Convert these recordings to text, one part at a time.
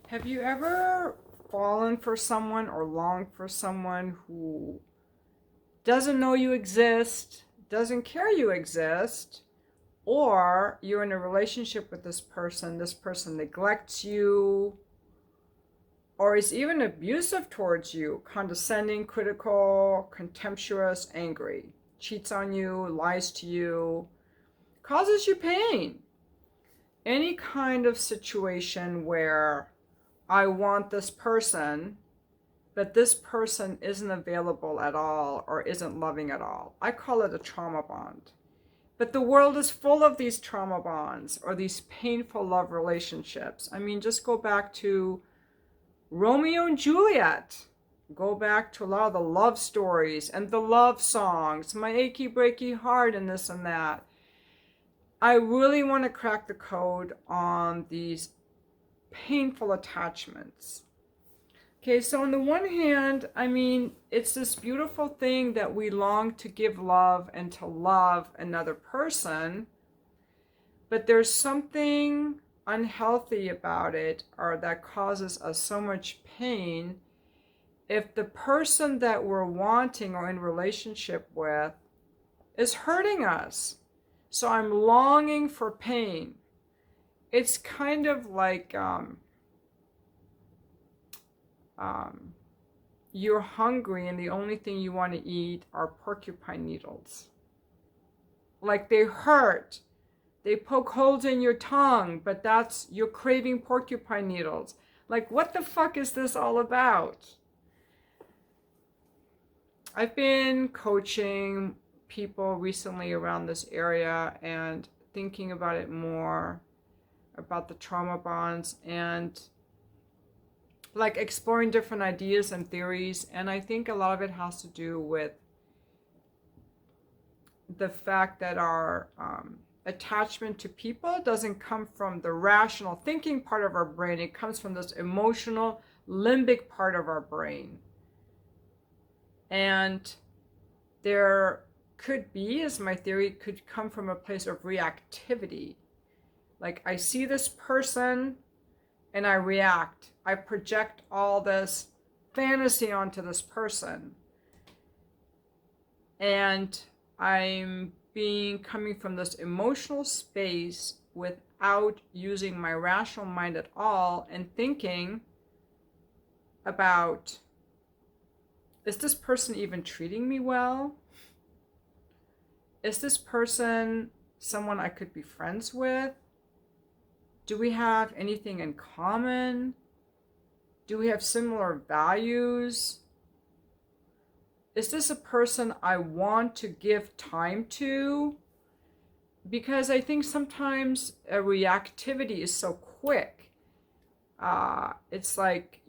Have you ever fallen for someone or longed for someone who doesn't know you exist, doesn't care you exist, or you're in a relationship with this person neglects you, or is even abusive towards you, condescending, critical, contemptuous, angry, cheats on you, lies to you, causes you pain? Any kind of situation where I want this person, but this person isn't available at all or isn't loving at all. I call it a trauma bond. But the world is full of these trauma bonds or these painful love relationships. I mean, just go back to Romeo and Juliet. Go back to a lot of the love stories and the love songs, my achy breaky heart and this and that. I really want to crack the code on these painful attachments. Okay, so on the one hand, I mean, it's this beautiful thing that we long to give love and to love another person, but there's something unhealthy about it, or that causes us so much pain if the person that we're wanting or in relationship with is hurting us. So I'm longing for pain. It's kind of like you're hungry and the only thing you want to eat are porcupine needles. Like they hurt. They poke holes in your tongue, but you're craving porcupine needles. Like, what the fuck is this all about? I've been coaching people recently around this area and thinking about it more, about the trauma bonds, and like exploring different ideas and theories. And I think a lot of it has to do with the fact that our attachment to people doesn't come from the rational thinking part of our brain. It comes from this emotional limbic part of our brain. And there could be, as my theory, could come from a place of reactivity. Like I see this person and I react. I project all this fantasy onto this person. And I'm coming from this emotional space without using my rational mind at all and thinking about, is this person even treating me well? Is this person someone I could be friends with? Do we have anything in common? Do we have similar values? Is this a person I want to give time to? Because I think sometimes a reactivity is so quick. It's like,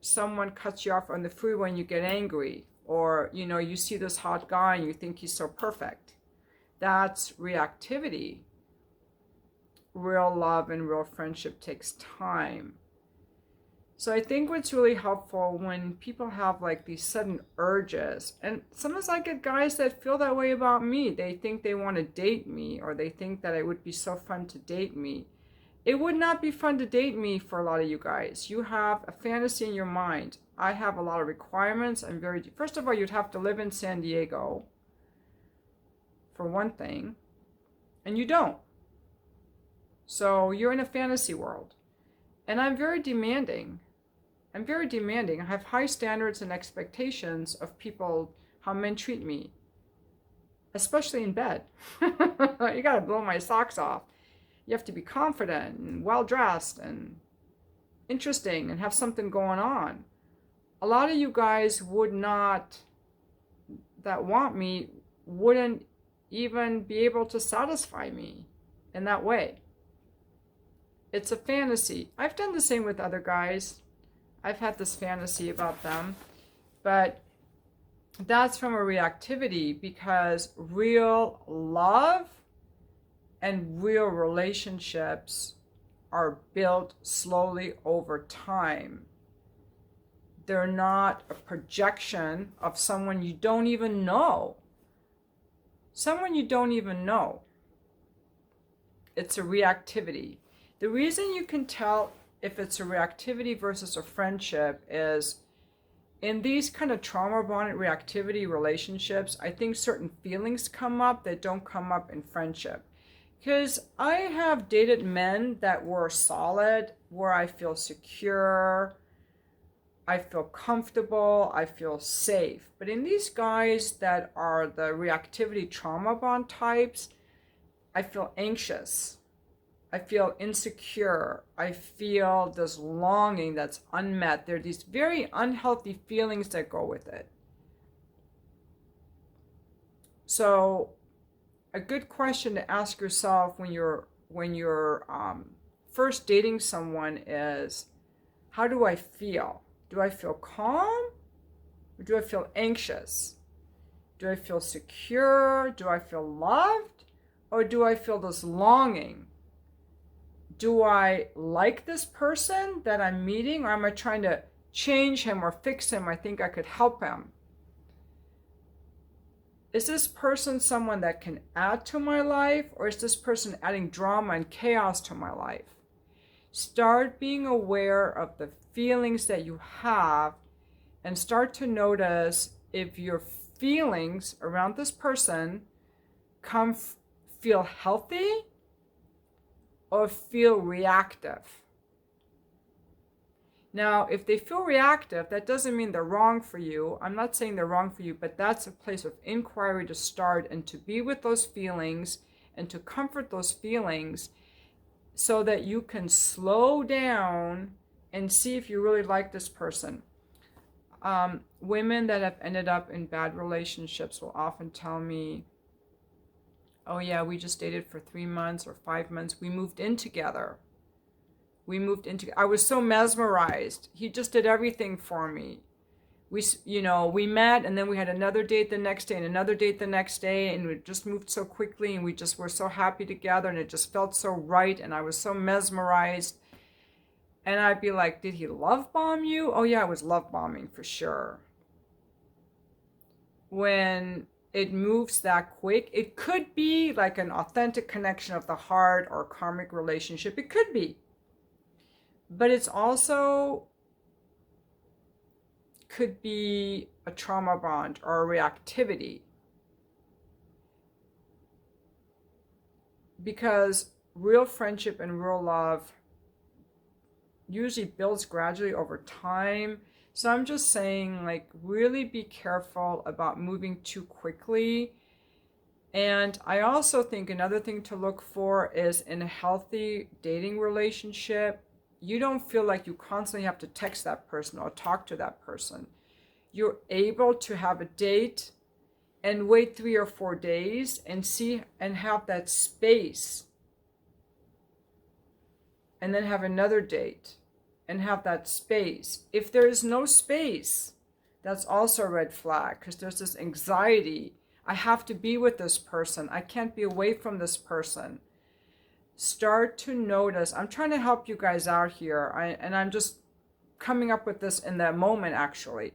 someone cuts you off on the freeway and you get angry. Or, you see this hot guy and you think he's so perfect. That's reactivity. Real love and real friendship takes time. So I think what's really helpful when people have like these sudden urges, and sometimes I get guys that feel that way about me. They think they want to date me, or they think that it would be so fun to date me. It would not be fun to date me for a lot of you guys. You have a fantasy in your mind. I have a lot of requirements. First of all, you'd have to live in San Diego, for one thing, and you don't. So you're in a fantasy world. And I'm very demanding. I have high standards and expectations of people, how men treat me, especially in bed. You gotta blow my socks off. You have to be confident and well-dressed and interesting and have something going on. A lot of you guys that want me, wouldn't even be able to satisfy me in that way. It's a fantasy. I've done the same with other guys. I've had this fantasy about them, but that's from a reactivity, because real love and real relationships are built slowly over time. They're not a projection of someone you don't even know. It's a reactivity. The reason you can tell if it's a reactivity versus a friendship is in these kind of trauma bonded reactivity relationships, I think certain feelings come up that don't come up in friendship. Because I have dated men that were solid, where I feel secure, I feel comfortable, I feel safe. But in these guys that are the reactivity trauma bond types, I feel anxious. I feel insecure. I feel this longing that's unmet. There are these very unhealthy feelings that go with it. So a good question to ask yourself when you're first dating someone is, how do I feel? Do I feel calm? Or do I feel anxious? Do I feel secure? Do I feel loved? Or do I feel this longing? Do I like this person that I'm meeting, or am I trying to change him or fix him? I think I could help him. Is this person someone that can add to my life, or is this person adding drama and chaos to my life? Start being aware of the feelings that you have and start to notice if your feelings around this person feel healthy or feel reactive. Now, if they feel reactive, that doesn't mean they're wrong for you. I'm not saying they're wrong for you, but that's a place of inquiry to start and to be with those feelings and to comfort those feelings so that you can slow down and see if you really like this person. Women that have ended up in bad relationships will often tell me, oh yeah, we just dated for 3 months or 5 months. We moved in together. I was so mesmerized. He just did everything for me. We met, and then we had another date the next day and another date the next day, and we just moved so quickly, and we just were so happy together, and it just felt so right, and I was so mesmerized. And I'd be like, did he love bomb you? Oh yeah, it was love bombing for sure. When it moves that quick, it could be like an authentic connection of the heart or a karmic relationship. It could be. But it's also could be a trauma bond or a reactivity. Because real friendship and real love usually builds gradually over time. So I'm just saying, like, really be careful about moving too quickly. And I also think another thing to look for is in a healthy dating relationship, you don't feel like you constantly have to text that person or talk to that person. You're able to have a date and wait 3 or 4 days and see and have that space. And then have another date and have that space. If there is no space, that's also a red flag, because there's this anxiety. I have to be with this person. I can't be away from this person. Start to notice. I'm trying to help you guys out here, and I'm just coming up with this in that moment, actually.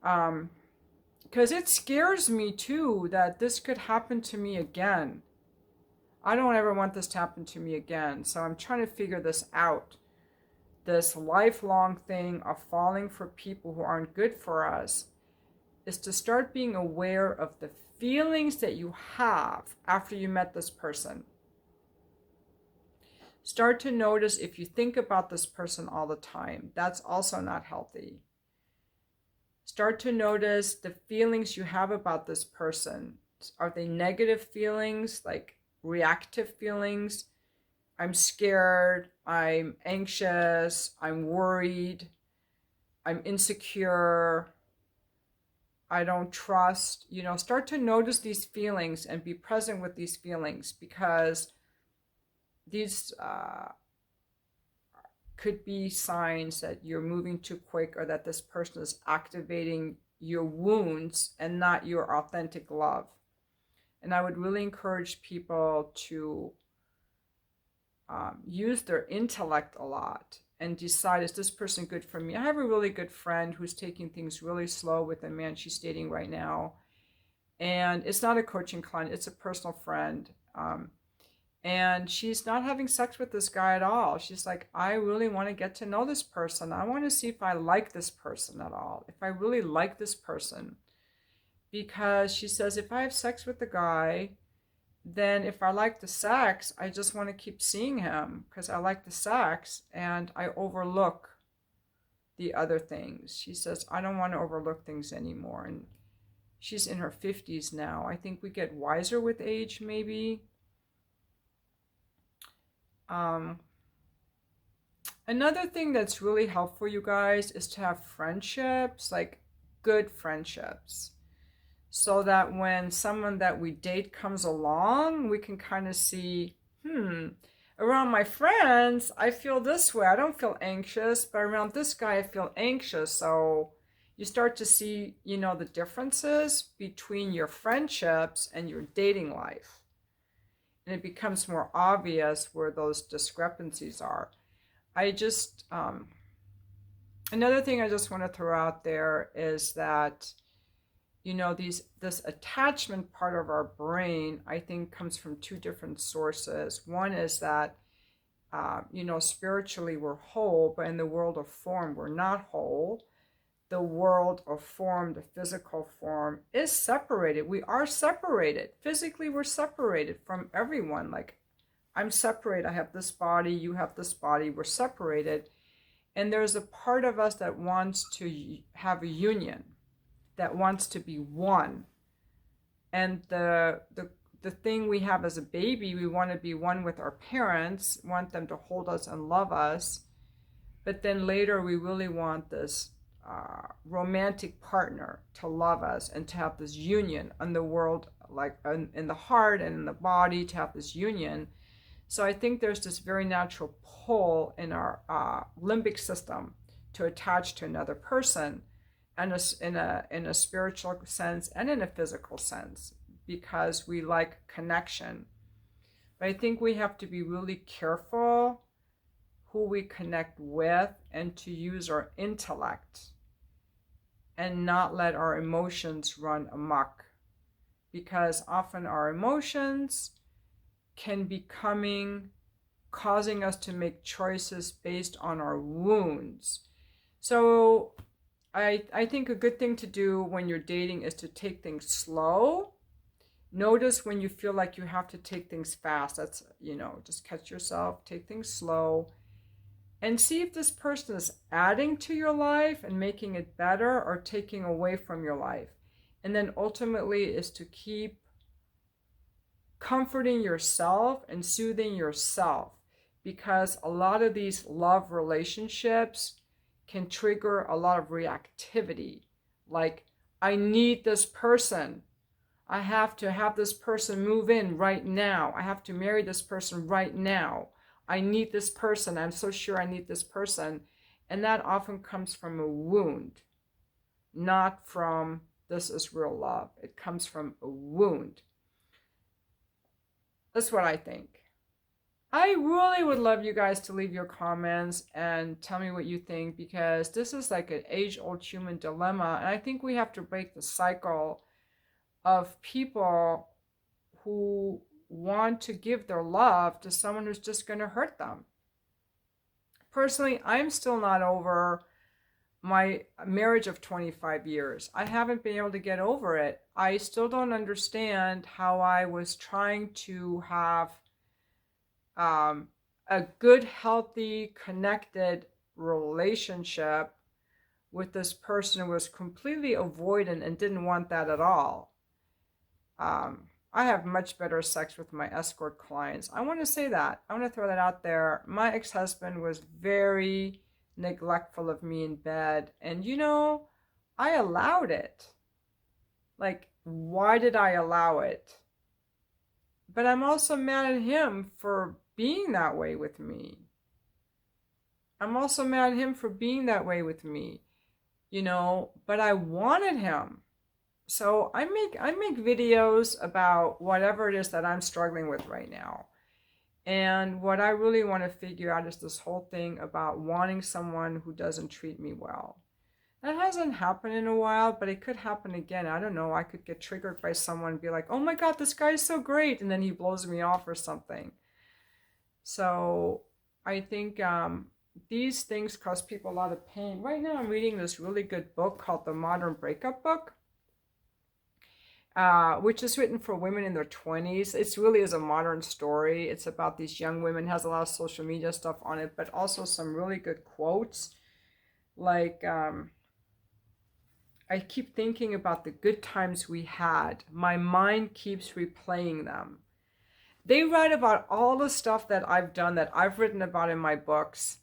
Because it scares me too that this could happen to me again. I don't ever want this to happen to me again. So I'm trying to figure this out. This lifelong thing of falling for people who aren't good for us is to start being aware of the feelings that you have after you met this person. Start to notice if you think about this person all the time. That's also not healthy. Start to notice the feelings you have about this person. Are they negative feelings, like reactive feelings? I'm scared, I'm anxious, I'm worried, I'm insecure, I don't trust. Start to notice these feelings and be present with these feelings, because these could be signs that you're moving too quick or that this person is activating your wounds and not your authentic love. And I would really encourage people to use their intellect a lot and decide, is this person good for me? I have a really good friend who's taking things really slow with a man she's dating right now. And it's not a coaching client, it's a personal friend. And she's not having sex with this guy at all. She's like, I really want to get to know this person. I want to see if I like this person at all, if I really like this person. Because she says, if I have sex with the guy, then if I like the sex, I just want to keep seeing him because I like the sex and I overlook the other things. She says, I don't want to overlook things anymore. And she's in her 50s now. I think we get wiser with age, maybe. Another thing that's really helpful, you guys, is to have friendships, like good friendships, so that when someone that we date comes along, we can kind of see, around my friends, I feel this way. I don't feel anxious, but around this guy, I feel anxious. So you start to see, the differences between your friendships and your dating life. And it becomes more obvious where those discrepancies are. Another thing I just want to throw out there is that, this attachment part of our brain, I think, comes from two different sources. One is that, spiritually we're whole, but in the world of form, we're not whole. The world of form, the physical form, is separated. We are separated. Physically, we're separated from everyone. Like, I'm separate. I have this body, you have this body, we're separated. And there's a part of us that wants to have a union, that wants to be one. And the thing we have as a baby, we want to be one with our parents, want them to hold us and love us. But then later we really want this romantic partner to love us and to have this union in the world, like in the heart and in the body, to have this union. So I think there's this very natural pull in our limbic system to attach to another person, and in a spiritual sense and in a physical sense, because we like connection. But I think we have to be really careful who we connect with and to use our intellect and not let our emotions run amok, because often our emotions can be causing us to make choices based on our wounds. So I think a good thing to do when you're dating is to take things slow. Notice when you feel like you have to take things fast. That's, just catch yourself, take things slow, and see if this person is adding to your life and making it better or taking away from your life. And then ultimately is to keep comforting yourself and soothing yourself, because a lot of these love relationships can trigger a lot of reactivity. Like, I need this person. I have to have this person move in right now. I have to marry this person right now. I need this person. I'm so sure I need this person. And that often comes from a wound, not from this is real love. It comes from a wound. That's what I think. I really would love you guys to leave your comments and tell me what you think, because this is like an age-old human dilemma. And I think we have to break the cycle of people who want to give their love to someone who's just going to hurt them. Personally, I'm still not over my marriage of 25 years. I haven't been able to get over it. I still don't understand how I was trying to have a good, healthy, connected relationship with this person who was completely avoidant and didn't want that at all. I have much better sex with my escort clients. I want to say that. I want to throw that out there. My ex-husband was very neglectful of me in bed. And I allowed it. Like, why did I allow it? But I'm also mad at him for being that way with me. I'm also mad at him for being that way with me. But I wanted him. So I make videos about whatever it is that I'm struggling with right now. And what I really want to figure out is this whole thing about wanting someone who doesn't treat me well. That hasn't happened in a while, but it could happen again. I don't know. I could get triggered by someone and be like, oh my God, this guy is so great. And then he blows me off or something. So I think these things cause people a lot of pain. Right now I'm reading this really good book called The Modern Breakup Book, which is written for women in their 20s. It really is a modern story. It's about these young women, has a lot of social media stuff on it, but also some really good quotes. Like, I keep thinking about the good times we had. My mind keeps replaying them. They write about all the stuff that I've done, that I've written about in my books,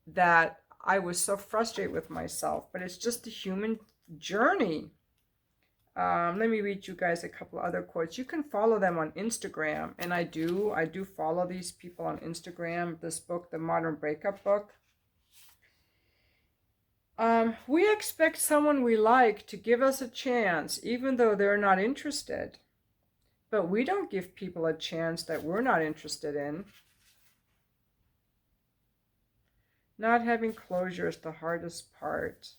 that I was so frustrated with myself, but it's just a human journey. Let me read you guys a couple other quotes. You can follow them on Instagram, and I do follow these people on Instagram. This book, The Modern Breakup Book. We expect someone we like to give us a chance, even though they're not interested. But we don't give people a chance that we're not interested in. Not having closure is the hardest part.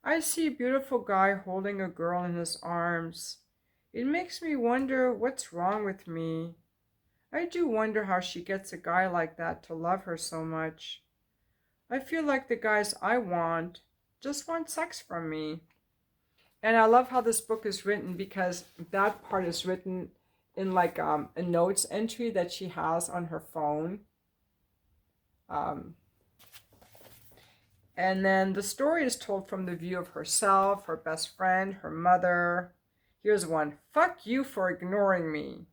I see a beautiful guy holding a girl in his arms. It makes me wonder what's wrong with me. I do wonder how she gets a guy like that to love her so much. I feel like the guys I want just want sex from me. And I love how this book is written, because that part is written in like a notes entry that she has on her phone. And then the story is told from the view of herself, her best friend, her mother. Here's one. Fuck you for ignoring me.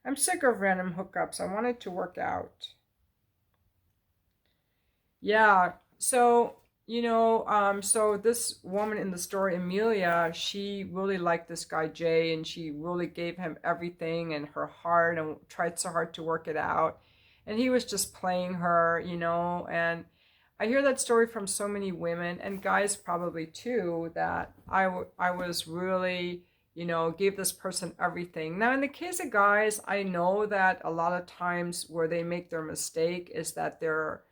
I'm sick of random hookups. I want it to work out. Yeah, so, so this woman in the story, Amelia, she really liked this guy, Jay, and she really gave him everything and her heart and tried so hard to work it out. And he was just playing her, and I hear that story from so many women and guys probably too, that I was really, gave this person everything. Now, in the case of guys, I know that a lot of times where they make their mistake is that they're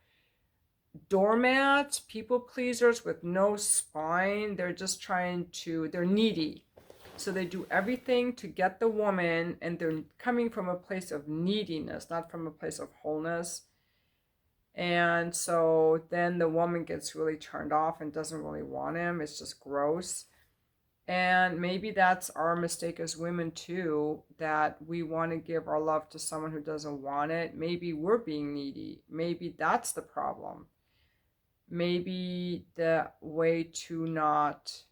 doormats, people pleasers with no spine. They're just they're needy. So they do everything to get the woman, and they're coming from a place of neediness, not from a place of wholeness. And so then the woman gets really turned off and doesn't really want him. It's just gross. And maybe that's our mistake as women too, that we want to give our love to someone who doesn't want it. Maybe we're being needy. Maybe that's the problem. Maybe the way to not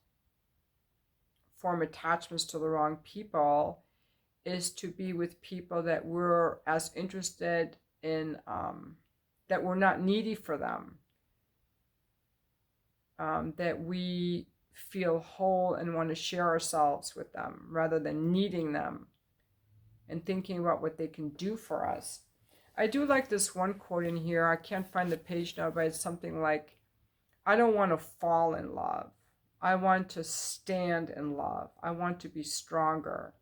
form attachments to the wrong people is to be with people that we're as interested in, that we're not needy for them, that we feel whole and want to share ourselves with them rather than needing them and thinking about what they can do for us. I do like this one quote in here. I can't find the page now, but it's something like, I don't want to fall in love. I want to stand in love. I want to be stronger.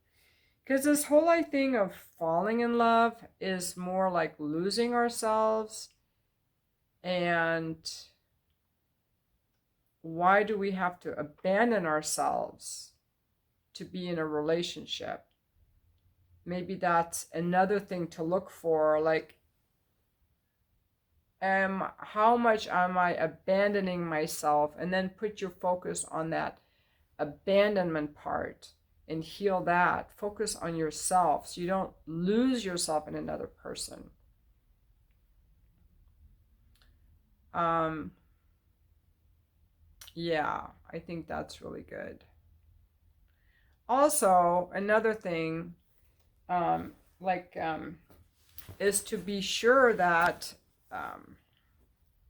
Because this whole thing of falling in love is more like losing ourselves. And why do we have to abandon ourselves to be in a relationship? Maybe that's another thing to look for, like, how much am I abandoning myself? And then put your focus on that abandonment part and heal that. Focus on yourself so you don't lose yourself in another person. Yeah, I think that's really good. Also, another thing, is to be sure that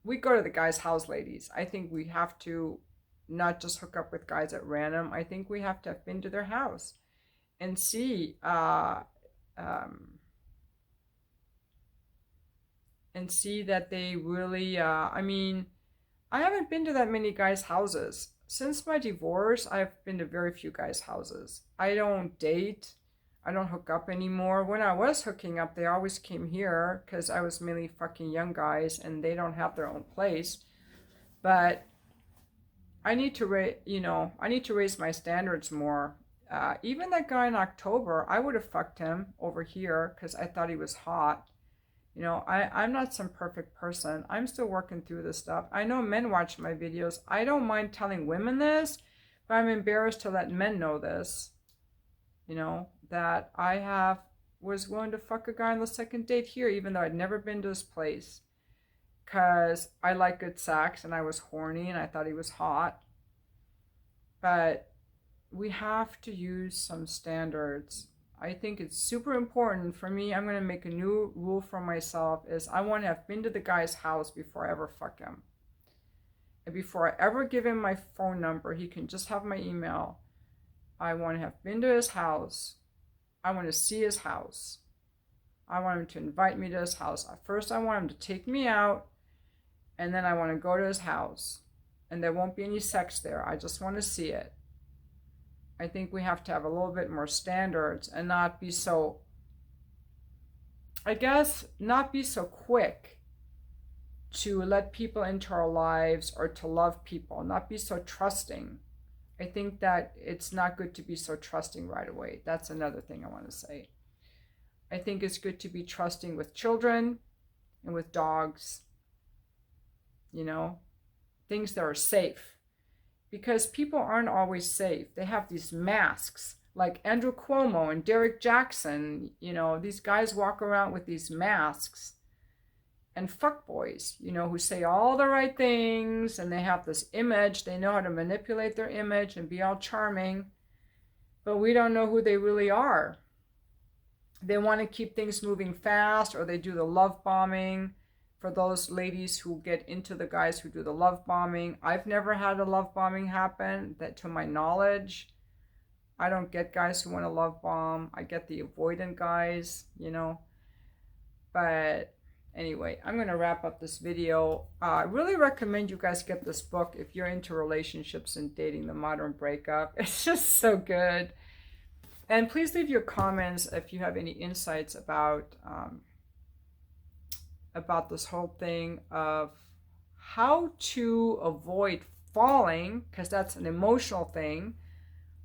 we go to the guy's house, ladies. I think we have to not just hook up with guys at random. I think we have to have been to their house and see that they really, I haven't been to that many guys' houses. Since my divorce, I've been to very few guys' houses. I don't date. I don't hook up anymore. When I was hooking up, they always came here because I was mainly fucking young guys and they don't have their own place. But I need to raise my standards more. Even that guy in October, I would have fucked him over here because I thought he was hot. You know, I'm not some perfect person. I'm still working through this stuff. I know men watch my videos. I don't mind telling women this, but I'm embarrassed to let men know this. You know, that was willing to fuck a guy on the second date here, even though I'd never been to his place. Because I like good sex and I was horny and I thought he was hot. But we have to use some standards. I think it's super important for me. I'm going to make a new rule for myself is I want to have been to the guy's house before I ever fuck him. And before I ever give him my phone number, he can just have my email. I want to have been to his house. I want to see his house. I want him to invite me to his house. First, I want him to take me out, and then I want to go to his house. And there won't be any sex there. I just want to see it. I think we have to have a little bit more standards and not be so, I guess, not be so quick to let people into our lives or to love people, not be so trusting. I think that it's not good to be so trusting right away. That's another thing I want to say. I think it's good to be trusting with children and with dogs, you know, things that are safe. Because people aren't always safe. They have these masks, like Andrew Cuomo and Derek Jackson. You know, these guys walk around with these masks. And fuckboys, you know, who say all the right things, and they have this image. They know how to manipulate their image and be all charming. But we don't know who they really are. They want to keep things moving fast, or they do the love bombing. For those ladies who get into the guys who do the love bombing, I've never had a love bombing happen, that to my knowledge. I don't get guys who want to love bomb. I get the avoidant guys, you know. But anyway, I'm going to wrap up this video. I really recommend you guys get this book if you're into relationships and dating, The Modern Breakup. It's just so good. And please leave your comments if you have any insights about this whole thing of how to avoid falling, because that's an emotional thing,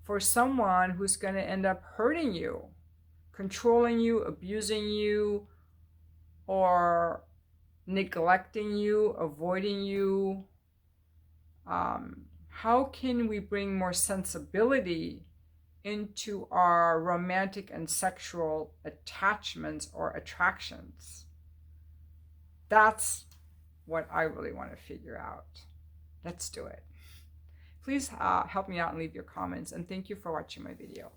for someone who's going to end up hurting you, controlling you, abusing you, or neglecting you, avoiding you. How can we bring more sensibility into our romantic and sexual attachments or attractions? That's what I really want to figure out. Let's do it. Please help me out and leave your comments. And thank you for watching my video.